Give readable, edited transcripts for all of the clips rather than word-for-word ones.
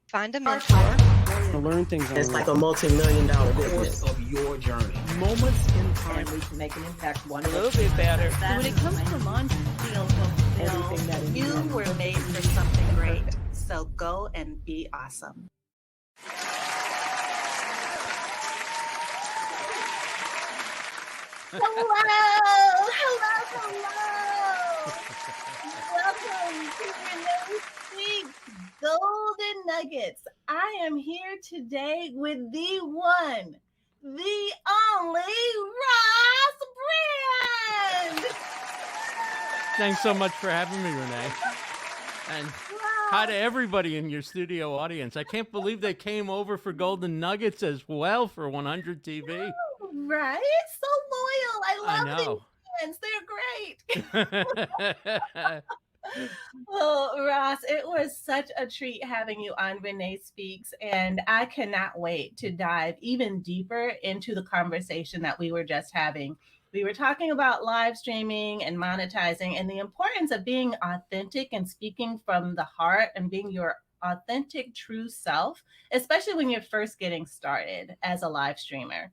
Find a mentor. To learn things. It's like a multi-million-dollar business. Of your journey. Moments in time. And we can make an impact one a little bit better. So when it comes to launch, you were made for something great. So go and be awesome. Hello. Welcome to Renee Speaks Golden Nuggets. I am here today with the one, the only Ross Brand. Thanks so much for having me, Renee. And hi to everybody in your studio audience. I can't believe they came over for Golden Nuggets as well for 100 TV. Right? So loyal. I love these fans. They're great. Well, Ross, it was such a treat having you on Renee Speaks, and I cannot wait to dive even deeper into the conversation that we were just having. We were talking about live streaming and monetizing and the importance of being authentic and speaking from the heart and being your authentic, true self, especially when you're first getting started as a live streamer.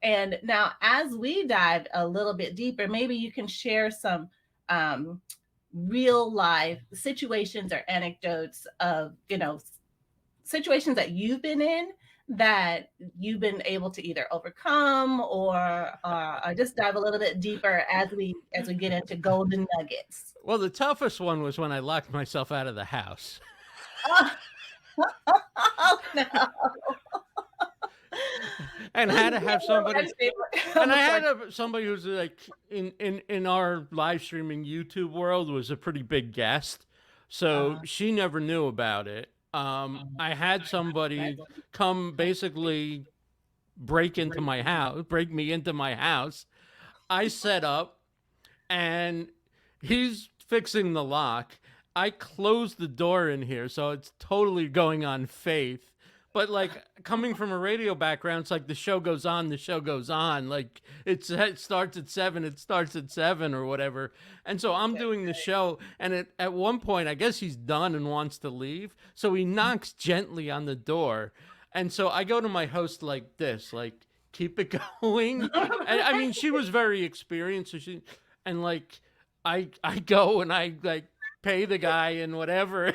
And now, as we dive a little bit deeper, maybe you can share some real life situations or anecdotes of, situations that you've been in that you've been able to either overcome or just dive a little bit deeper as we get into golden nuggets. Well, the toughest one was when I locked myself out of the house. Oh, no. And had to have somebody, and I had somebody who's like in our live streaming YouTube world was a pretty big guest, so she never knew about it. I had somebody come basically break me into my house. I set up, and he's fixing the lock. I closed the door in here, so it's totally going on faith. But like coming from a radio background, it's like the show goes on. Like it starts at 7, it starts at 7 or whatever. And so I'm doing the show, and at one point, I guess he's done and wants to leave. So he knocks gently on the door. And so I go to my host like this, like, keep it going. And, I mean, she was very experienced. So I go and I like pay the guy and whatever.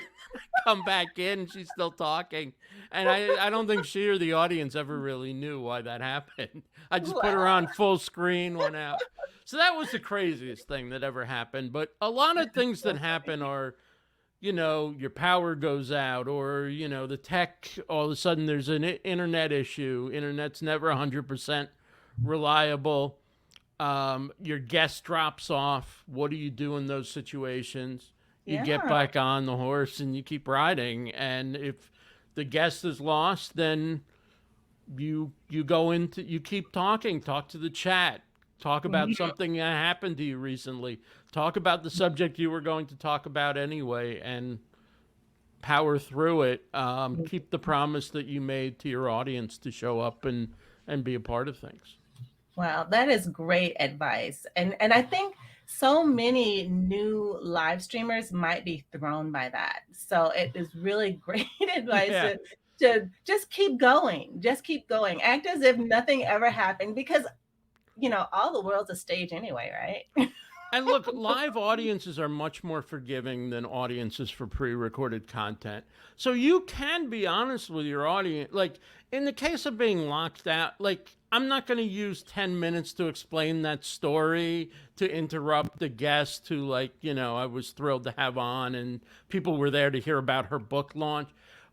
Come back in, she's still talking. And I don't think she or the audience ever really knew why that happened. I just put her on full screen, went out. So that was the craziest thing that ever happened. But a lot of things that happen are, your power goes out, or, the tech, all of a sudden there's an internet issue. Internet's never 100% reliable. Your guest drops off. What do you do in those situations? You get back on the horse and you keep riding. And if the guest is lost, then you keep talking, talk to the chat, talk about something that happened to you recently, talk about the subject you were going to talk about anyway, and power through it. Keep the promise that you made to your audience to show up and be a part of things. Wow, that is great advice. And I think so many new live streamers might be thrown by that. So it is really great advice to just keep going. Just keep going. Act as if nothing ever happened, because, all the world's a stage anyway, right? And look, live audiences are much more forgiving than audiences for pre-recorded content. So you can be honest with your audience. Like in the case of being locked out, like I'm not going to use 10 minutes to explain that story, to interrupt the guest who I was thrilled to have on, and people were there to hear about her book launch.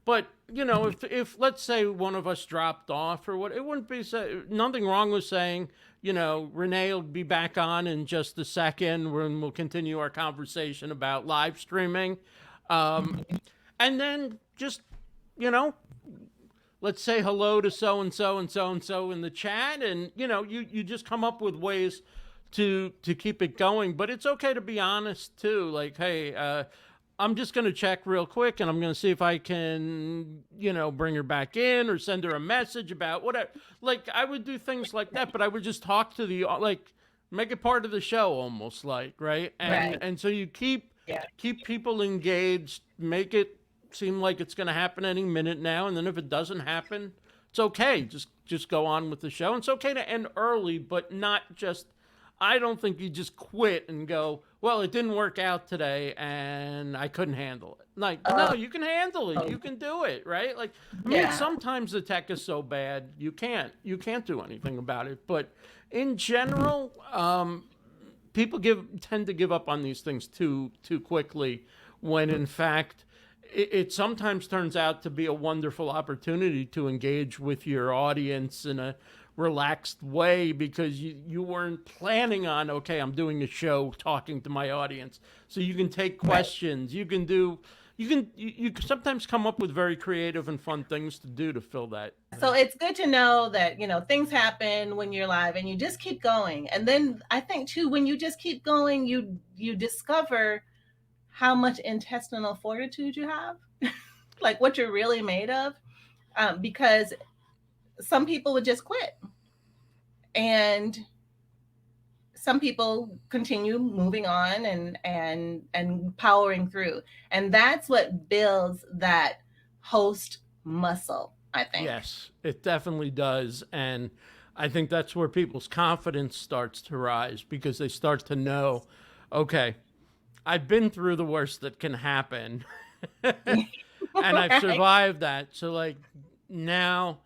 But, if let's say one of us dropped off or what, it wouldn't be nothing wrong with saying, Renee will be back on in just a second when we'll continue our conversation about live streaming. And then just, let's say hello to so-and-so and so-and-so in the chat. And, you just come up with ways to keep it going. But it's okay to be honest, too. Like, hey, I'm just going to check real quick, and I'm going to see if I can, bring her back in or send her a message about whatever. Like, I would do things like that, but I would just talk to make it part of the show almost, right? And so you keep people engaged, make it seem like it's going to happen any minute now. And then if it doesn't happen, it's okay. Just go on with the show. And it's okay to end early, but not just, I don't think you just quit and go, well, it didn't work out today and I couldn't handle it. Like, no, you can handle it. You can do it, right? Like, I mean, sometimes the tech is so bad, you can't do anything about it. But in general, people tend to give up on these things too quickly, when in fact it sometimes turns out to be a wonderful opportunity to engage with your audience in a relaxed way, because you weren't planning on, okay, I'm doing a show talking to my audience. So you can take questions. You can sometimes come up with very creative and fun things to do to fill that. So it's good to know that, things happen when you're live and you just keep going. And then I think too, when you just keep going, you discover how much intestinal fortitude you have, like what you're really made of. Because some people would just quit, and some people continue moving on and powering through. And that's what builds that host muscle, I think. Yes, it definitely does. And I think that's where people's confidence starts to rise, because they start to know, okay, I've been through the worst that can happen and I've survived that. So like now,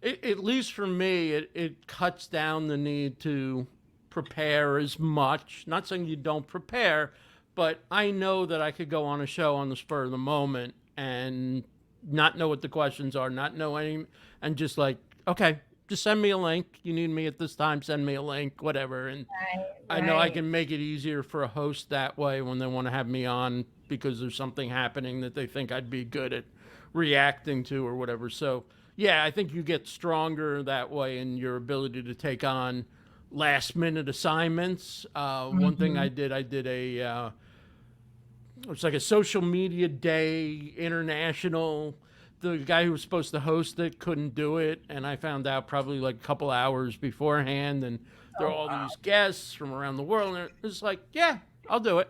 at least for me, it cuts down the need to prepare as much. Not saying you don't prepare, but I know that I could go on a show on the spur of the moment and not know what the questions are, not know any, and just like, okay, just send me a link. You need me at this time, send me a link, whatever. And I know I can make it easier for a host that way when they want to have me on because there's something happening that they think I'd be good at reacting to or whatever. So yeah, I think you get stronger that way in your ability to take on last minute assignments. One thing I did a, it was like a social media day international. The guy who was supposed to host it couldn't do it, and I found out probably like a couple hours beforehand, and there are all these guests from around the world, and it was like, yeah, I'll do it.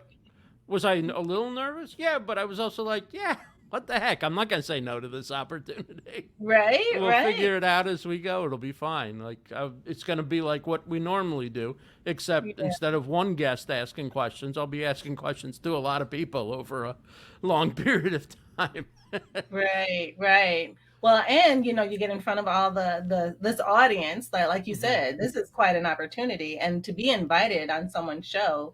Was I a little nervous? Yeah, but I was also like, yeah, what the heck? I'm not going to say no to this opportunity. We'll figure it out as we go. It'll be fine. Like it's going to be like what we normally do, except instead of one guest asking questions, I'll be asking questions to a lot of people over a long period of time. Right. Well, and you get in front of all this audience, like you said, this is quite an opportunity, and to be invited on someone's show,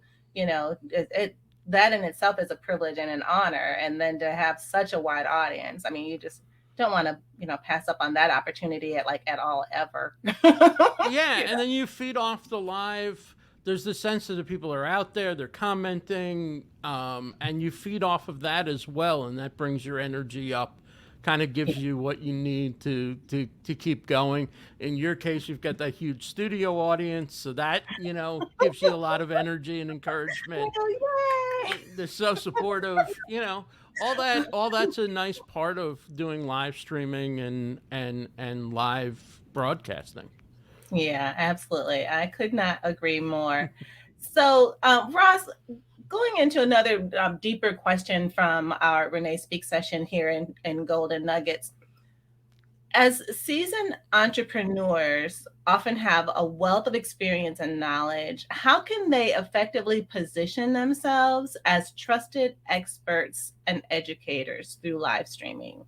that in itself is a privilege and an honor. And then to have such a wide audience, I mean, you just don't want to, pass up on that opportunity at all ever. And then you feed off the live. There's the sense that the people are out there, they're commenting, and you feed off of that as well. And that brings your energy up, kind of gives you what you need to keep going. In your case, you've got that huge studio audience, so that, gives you a lot of energy and encouragement. They're so supportive, all that's a nice part of doing live streaming and live broadcasting. Yeah, absolutely. I could not agree more. So, Ross, going into another deeper question from our Renee Speaks session here in Golden Nuggets. As seasoned entrepreneurs often have a wealth of experience and knowledge, how can they effectively position themselves as trusted experts and educators through live streaming?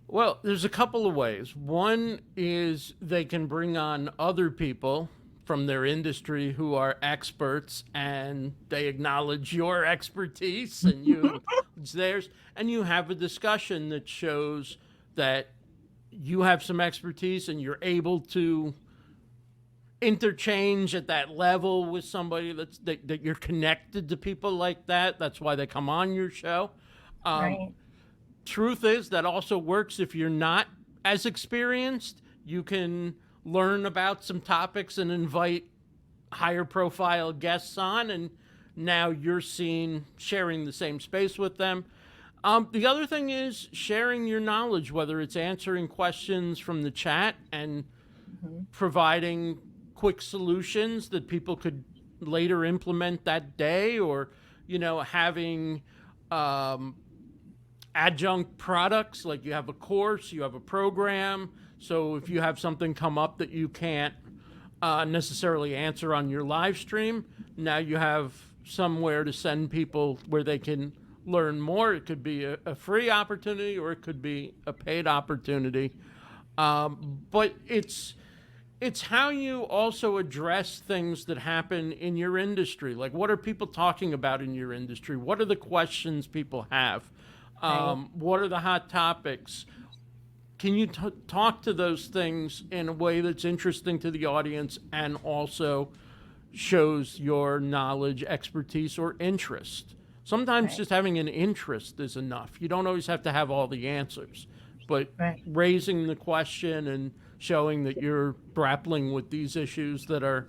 Well, there's a couple of ways. One is they can bring on other people from their industry who are experts, and they acknowledge your expertise and you it's theirs, and you have a discussion that shows that you have some expertise and you're able to interchange at that level with somebody that you're connected to people like that. That's why they come on your show. Truth is that also works if you're not as experienced. You can learn about some topics and invite higher profile guests on, and now you're sharing the same space with them. The other thing is sharing your knowledge, whether it's answering questions from the chat and providing quick solutions that people could later implement that day, or having adjunct products, like you have a course, you have a program. So if you have something come up that you can't necessarily answer on your live stream, now you have somewhere to send people where they can learn more. It could be a free opportunity, or it could be a paid opportunity. But it's how you also address things that happen in your industry. Like, what are people talking about in your industry? What are the questions people have? What are the hot topics? Can you talk to those things in a way that's interesting to the audience and also shows your knowledge, expertise, or interest? Sometimes just having an interest is enough. You don't always have to have all the answers, but raising the question and showing that you're grappling with these issues that are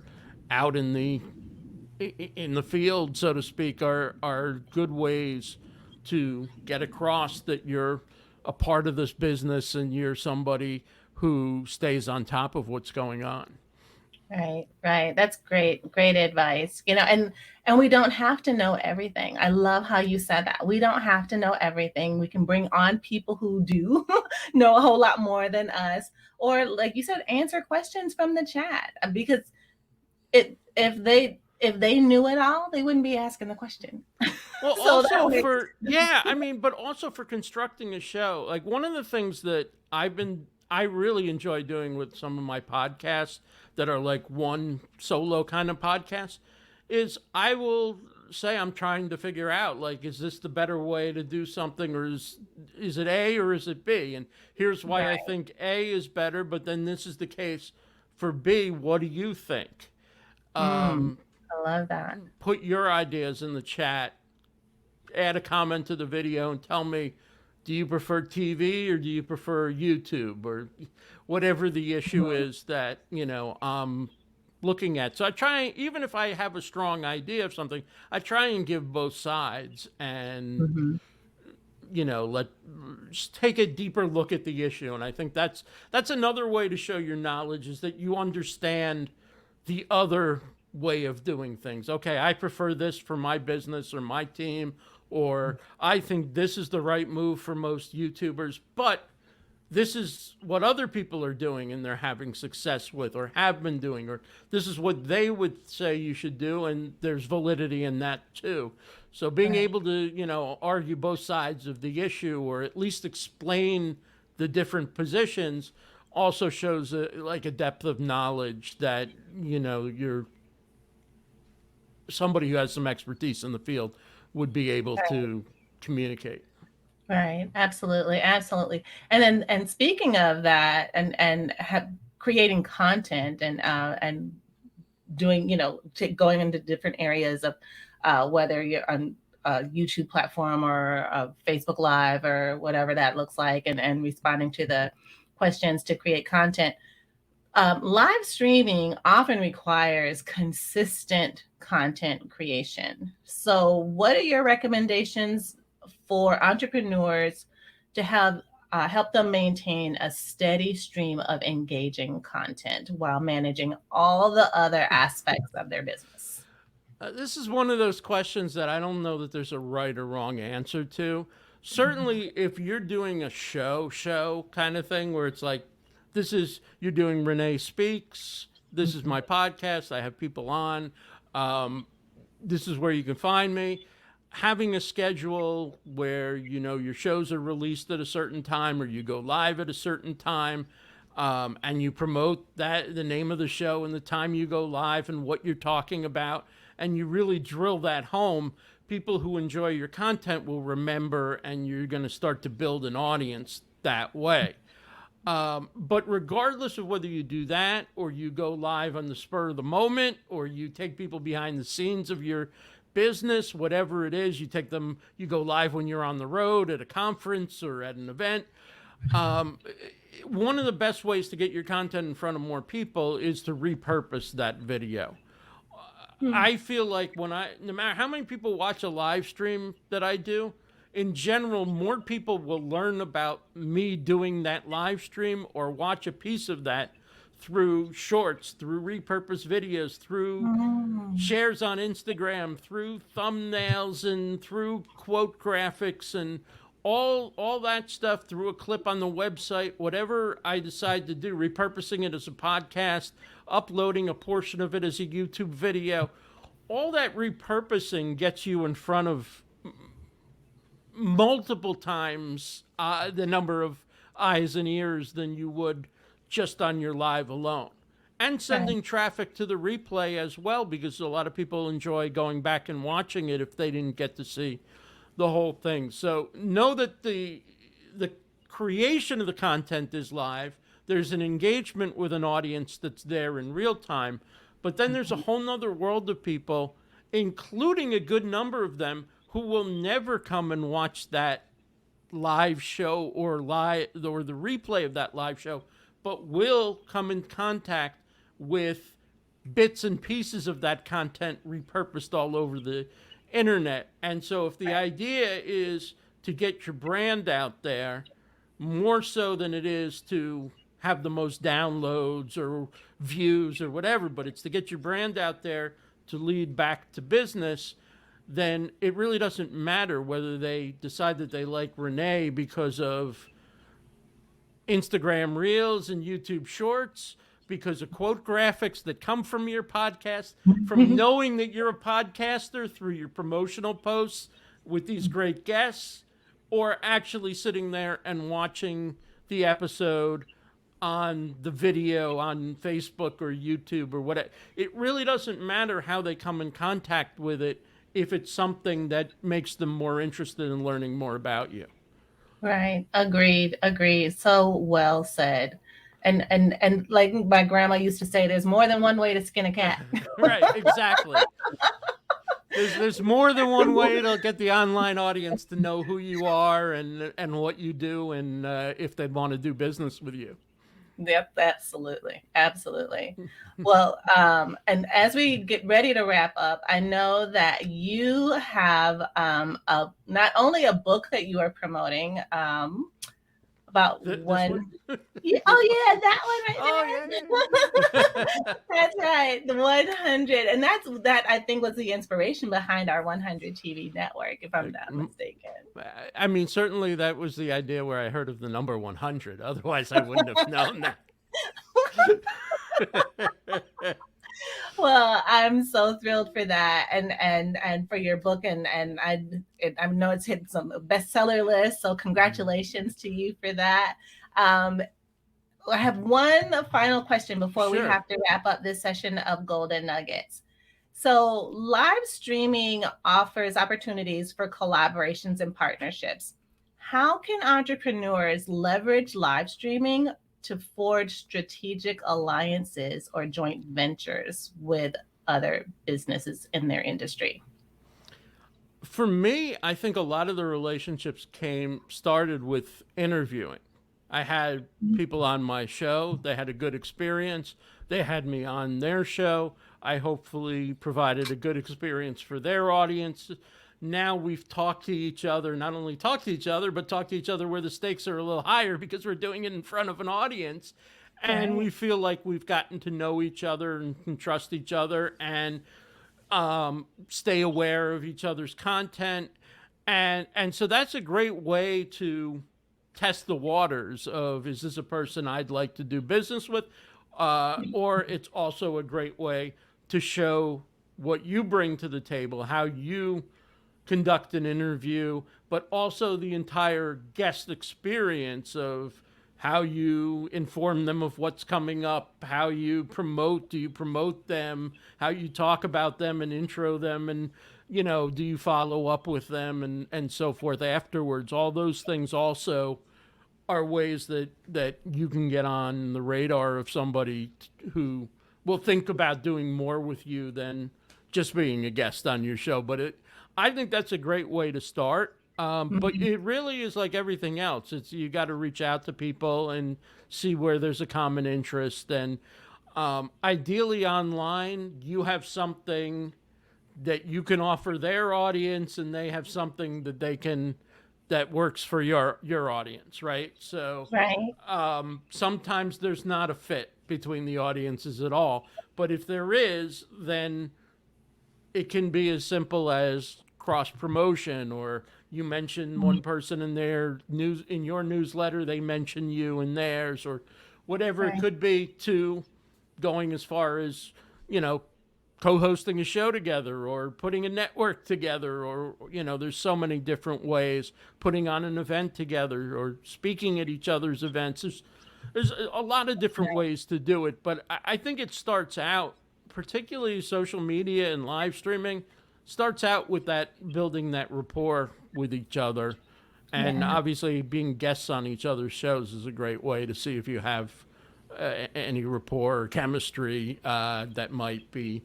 out in the field, so to speak, are good ways to get across that you're a part of this business and you're somebody who stays on top of what's going on. Right. That's great advice. And we don't have to know everything. I love how you said that. We don't have to know everything. We can bring on people who do know a whole lot more than us, or like you said, answer questions from the chat, because if they knew it all, they wouldn't be asking the question. Well, so also but also for constructing a show, like one of the things that I really enjoy doing with some of my podcasts that are like one solo kind of podcast is I will say I'm trying to figure out, like, is this the better way to do something, or is it A or is it B? And here's why I think A is better, but then this is the case for B. What do you think? I love that. Put your ideas in the chat, add a comment to the video, and tell me, do you prefer TV or do you prefer YouTube, or whatever the issue is that, I'm looking at. So I try, even if I have a strong idea of something, I try and give both sides and, just take a deeper look at the issue. And I think that's another way to show your knowledge, is that you understand the other way of doing things. Okay, I prefer this for my business or my team, or I think this is the right move for most YouTubers, but this is what other people are doing and they're having success with, or have been doing, or this is what they would say you should do, and there's validity in that too. So being able to, argue both sides of the issue, or at least explain the different positions, also shows a depth of knowledge that, you're somebody who has some expertise in the field would be able to communicate. Right. Absolutely. And speaking of that, and creating content and doing, going into different areas of whether you're on a YouTube platform or a Facebook Live or whatever that looks like, and responding to the questions to create content. Live streaming often requires consistent content creation. So what are your recommendations for entrepreneurs to have help them maintain a steady stream of engaging content while managing all the other aspects of their business? This is one of those questions that I don't know that there's a right or wrong answer to. Certainly, if you're doing a show kind of thing where it's like, you're doing Renee Speaks, this is my podcast, I have people on, this is where you can find me. Having a schedule where, your shows are released at a certain time, or you go live at a certain time, and you promote the name of the show and the time you go live and what you're talking about, and you really drill that home, people who enjoy your content will remember, and you're going to start to build an audience that way. But regardless of whether you do that, or you go live on the spur of the moment, or you take people behind the scenes of your business, whatever it is, you go live when you're on the road at a conference or at an event. One of the best ways to get your content in front of more people is to repurpose that video. I feel like no matter how many people watch a live stream that I do, in general, more people will learn about me doing that live stream or watch a piece of that through shorts, through repurposed videos, through shares on Instagram, through thumbnails, and through quote graphics, and all that stuff through a clip on the website, whatever I decide to do, repurposing it as a podcast, uploading a portion of it as a YouTube video, all that repurposing gets you in front of multiple times the number of eyes and ears than you would just on your live alone. And sending traffic to the replay as well, because a lot of people enjoy going back and watching it if they didn't get to see the whole thing. So know that the creation of the content is live. There's an engagement with an audience that's there in real time. But then there's a whole nother world of people, including a good number of them, who will never come and watch that live show or the replay of that live show, but will come in contact with bits and pieces of that content repurposed all over the internet. And so if the idea is to get your brand out there, more so than it is to have the most downloads or views or whatever, but it's to get your brand out there to lead back to business, then it really doesn't matter whether they decide that they like Renee because of Instagram Reels and YouTube Shorts, because of quote graphics that come from your podcast, from knowing that you're a podcaster through your promotional posts with these great guests, or actually sitting there and watching the episode on the video on Facebook or YouTube or whatever. It really doesn't matter how they come in contact with it if it's something that makes them more interested in learning more about you. Right. Agreed. So well said. And like my grandma used to say, there's more than one way to skin a cat. Right, exactly. There's more than one way to get the online audience to know who you are and what you do, and if they want to do business with you. Yep, absolutely. Well, and as we get ready to wrap up, I know that you have not only a book that you are promoting, about one. Yeah, that one right there. Yeah. That's right, the 100, and that I think was the inspiration behind our 100 TV network, if I'm not mistaken. I mean, certainly that was the idea where I heard of the number 100. Otherwise, I wouldn't have known that. Well, I'm so thrilled for that, and for your book, and I know it's hit some bestseller lists. So congratulations to you for that. I have one final question before we have to wrap up this session of Golden Nuggets. So live streaming offers opportunities for collaborations and partnerships. How can entrepreneurs leverage live streaming to forge strategic alliances or joint ventures with other businesses in their industry? For me, I think a lot of the relationships started with interviewing. I had people on my show. They had a good experience. They had me on their show. I hopefully provided a good experience for their audience. Now we've talked to each other, not only talked to each other, but talked to each other where the stakes are a little higher because we're doing it in front of an audience. And we feel like we've gotten to know each other and can trust each other and stay aware of each other's content. And so that's a great way to test the waters of, is this a person I'd like to do business with? Or it's also a great way to show what you bring to the table, how you conduct an interview, but also the entire guest experience of how you inform them of what's coming up, how you promote, do you promote them, how you talk about them and intro them, and, you know, do you follow up with them and so forth afterwards. All those things also are ways that you can get on the radar of somebody who will think about doing more with you than just being a guest on your show. But I think that's a great way to start. But it really is like everything else. You got to reach out to people and see where there's a common interest. And ideally online, you have something that you can offer their audience, and they have something that works for your audience, right? So sometimes there's not a fit between the audiences at all. But if there is, then it can be as simple as cross promotion, or you mention one person in their in your newsletter, they mention you in theirs, or whatever it could be, to going as far as, co-hosting a show together, or putting a network together, or, there's so many different ways, putting on an event together, or speaking at each other's events. There's a lot of different ways to do it, but I think it starts out, particularly social media and live streaming, starts out with that building that rapport with each other. And obviously being guests on each other's shows is a great way to see if you have any rapport or chemistry that might be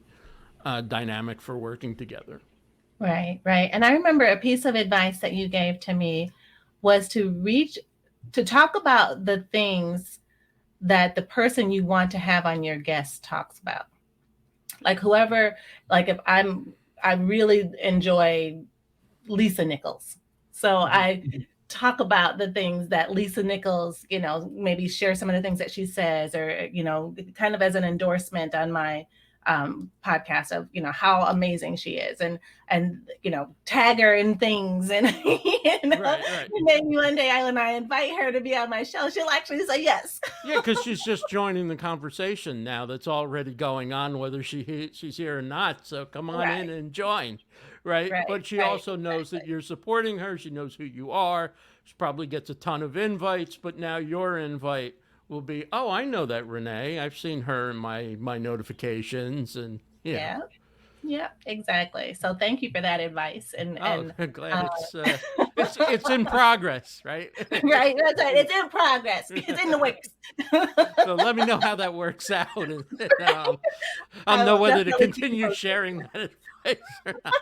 dynamic for working together. Right. And I remember a piece of advice that you gave to me was to talk about the things that the person you want to have on your guest talks about. Like whoever, like if I really enjoy Lisa Nichols. So I talk about the things that Lisa Nichols, maybe share some of the things that she says, or, kind of as an endorsement on my podcast of, how amazing she is, and tag her in things. And, Right. maybe one day when I invite her to be on my show, she'll actually say yes. Yeah, because she's just joining the conversation now that's already going on, whether she's here or not. So come on in and join. Right. But she also knows that you're supporting her. She knows who you are. She probably gets a ton of invites, but now your invite will be, oh, I know that Renee. I've seen her in my notifications. And yeah, exactly. So thank you for that advice. And I'm glad it's in progress, right? Right, that's right. It's in progress. It's in the works. So let me know how that works out, and I'll know whether to continue sharing that advice or not.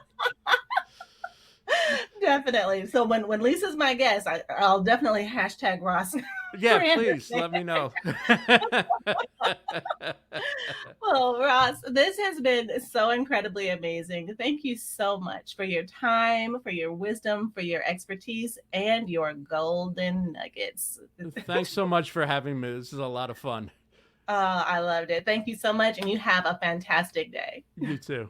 Definitely. So when Lisa's my guest, I'll definitely hashtag Ross. Yeah, please let me know. Well, Ross, this has been so incredibly amazing. Thank you so much for your time, for your wisdom, for your expertise, and your golden nuggets. Thanks so much for having me. This is a lot of fun. I loved it. Thank you so much, and you have a fantastic day. You too.